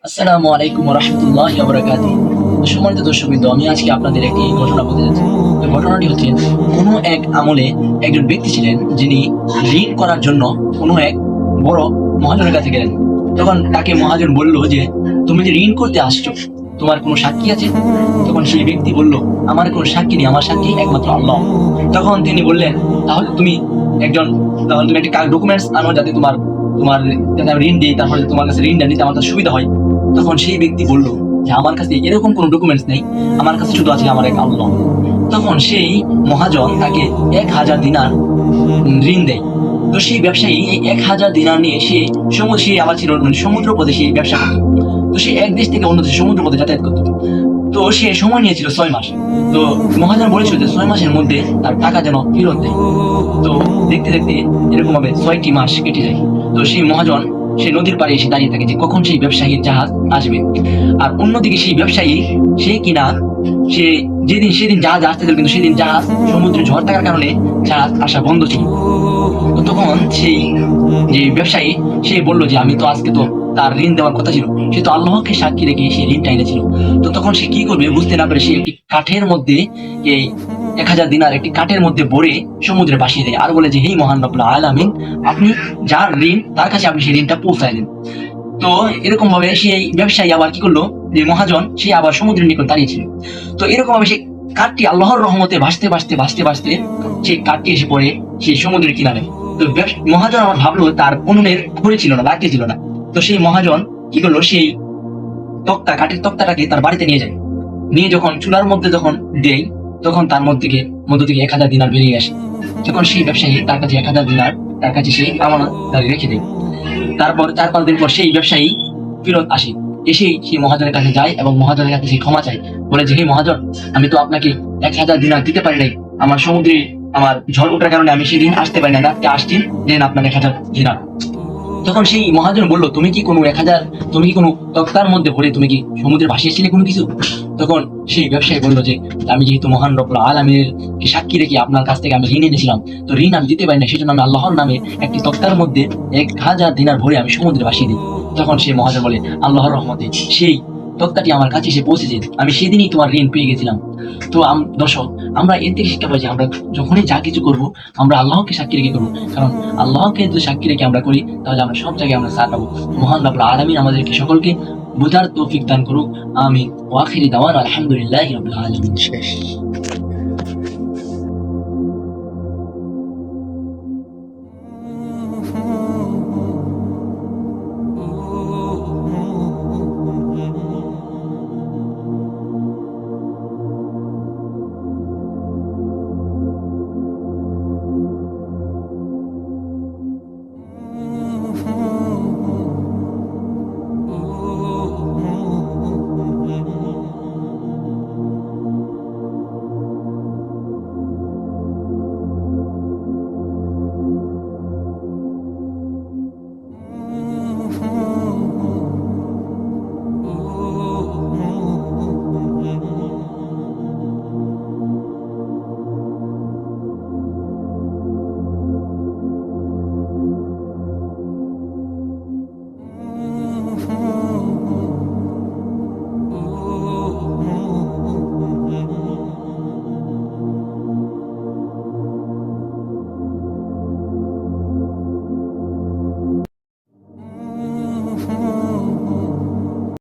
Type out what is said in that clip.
আসসালামু আলাইকুম ওয়া রাহমাতুল্লাহি ওয়া বারাকাতুহু। সম্মানিত দর্শকবৃন্দ, আমি আজকে আপনাদের একটি ঘটনা বলতে যাচ্ছি। তো ঘটনাটি হচ্ছে, কোনো এক আমলে একজন ব্যক্তি ছিলেন যিনি ঋণ করার জন্য কোনো এক বড় মহাজনের কাছে গেলেন। তখন তাকে মহাজন বলল যে, তুমি যে ঋণ করতে আসছো, তোমার কোনো সাক্ষী আছে? তখন সেই ব্যক্তি বলল, আমার কোনো সাক্ষী নেই, আমার সাক্ষী একমাত্র আল্লাহ। তখন তিনি বললেন, তাহলে তুমি একজন তাহলে তুমি একটা ডকুমেন্টস আনো, যাতে তোমার তোমার যাতে আমি ঋণ দিই, তারপরে তোমার কাছে ঋণটা নিতে আমার কাছে সুবিধা হয়। তখন সেই ব্যক্তি বলল যে, আমার কাছে এরকম কোনো ডকুমেন্টস নেই, আমার কাছে শুধু আছে আমার এক আল্লাহ। তখন সেই মহাজন তাকে 1000 দিনার ঋণ দেয়। তো সেই ব্যবসায়ী এই 1000 দিনার নিয়ে সে আবার ছিল মানে সমুদ্র পথে সে ব্যবসা করতো। তো সে এক দেশ থেকে অন্য দেশে সমুদ্র পথে যাতায়াত করতো। তো সে সময় নিয়েছিল 6 মাস। তো মহাজন বলেছিল যে 6 মাসের মধ্যে তার টাকা যেন ফেরত দেয়। তো দেখতে দেখতে এরকম ভাবে 6টি মাস কেটে যায়। তো সেই মহাজন সেই নদীর পাড়ে এসে দাঁড়িয়ে থাকে যে কখন সেই ব্যবসায়ীর জাহাজ আসবে। আর অন্যদিকে সেই ব্যবসায়ী সে কিনা সে সেদিন জাহাজ আসতে ছিল, কিন্তু সেদিন জাহাজ সমুদ্রে ঝড় থাকার কারণে জাহাজ আসা বন্ধ ছিল। তো তখন সেই যে ব্যবসায়ী সে বলল যে, আমি তো আজকে তো তার ঋণ দেওয়ার কথা ছিল, সে তো আল্লাহকে সাক্ষী রেখে সে ঋণটা এনেছিল। তো তখন সে কি করবে বুঝতে না পেরে সে একটি কাঠের মধ্যে এই 1000 দিনার একটি কাঠের মধ্যে ভরে সমুদ্রে ভাসিয়ে দেয়, আর বলে যে, হে মহান রব্বুল আলামিন, আপনি যার ঋণ তার কাছে আপনি সেই ঋণটা পৌঁছায় দেন। তো এরকম ভাবে সেই ব্যবসায়ী আবার কি করলো, যে মহাজন সে আবার সমুদ্রের নিকট দাঁড়িয়েছিল। তো এরকম ভাবে সেই কাঠটি আল্লাহর রহমতে ভাসতে ভাসতে ভাসতে ভাসতে সেই কাঠটি এসে পড়ে সেই সমুদ্রের কিনারে। তো মহাজন আমার ভাবলো তার উনুনের খড়ি ছিল না, লাকড়ি ছিল না। তো সেই মহাজন কি করলো, সেই কাঠের তক্তাটাকে তার বাড়িতে নিয়ে যায়। নিয়ে যখন চুলার মধ্যে যখন দেয়, তখন তার মধ্য থেকে 1000 দিনার বেরিয়ে আসে। যখন সেই ব্যবসায়ী তার কাছে 1000 দিনার তার কাছে সেই আমানত রেখে দেয়। তারপর 4-5 দিন পর সেই ব্যবসায়ী ফেরত আসে। এসেই সেই মহাজনের কাছে যায় এবং মহাজনের কাছে সে ক্ষমা চায়। বলে যে, হে মহাজন, আমি তো আপনাকে 1000 দিনার দিতে পারি নাই। আমার ঝড় ওঠার কারণে আমি সেদিন আসতে পারি না, রাতকে আসছি, দেন আপনার 1000 দিনার। তখন সেই মহাজন বলল, তুমি কি কোনো তক্তার মধ্যে ভরে তুমি কি সমুদ্রে ভাসিয়েছিলে কোনো কিছু? তখন সেই ব্যবসায়ী বলল যে, আমি যেহেতু মহান রব্বুল আলামিনের কে সাক্ষী রেখে আপনার কাছ থেকে আমি ঋণ এনেছিলাম, তো ঋণ আমি দিতে পারি না, সেজন্য আমি আল্লাহর নামে একটি তক্তার মধ্যে 1000 দিনার ভরে আমি সমুদ্রে ভাসিয়ে দিই। তখন সেই মহাজন বলে, আল্লাহর রহমতে সেই তক্তাটি আমার কাছে এসে পৌঁছেছে, আমি সেদিনই তোমার ঋণ পেয়ে গেছিলাম। তো দর্শক, আমরা এর থেকে শিক্ষা পাই যে আমরা যখনই যা কিছু করব, আমরা আল্লাহকে সাক্ষী রেখে করবো। কারণ আল্লাহকে যদি সাক্ষী রেখে আমরা করি, তাহলে আমরা সব জায়গায় আমরা সাথ পাবো। মহান রব্বুল আলামিন আমাদেরকে সকলকে বুঝার তৌফিক দান করুক। আমিন। ওয়া আখিরি দাওয়ানা আলহামদুলিল্লাহি রাব্বিল আলামিন। শেষ।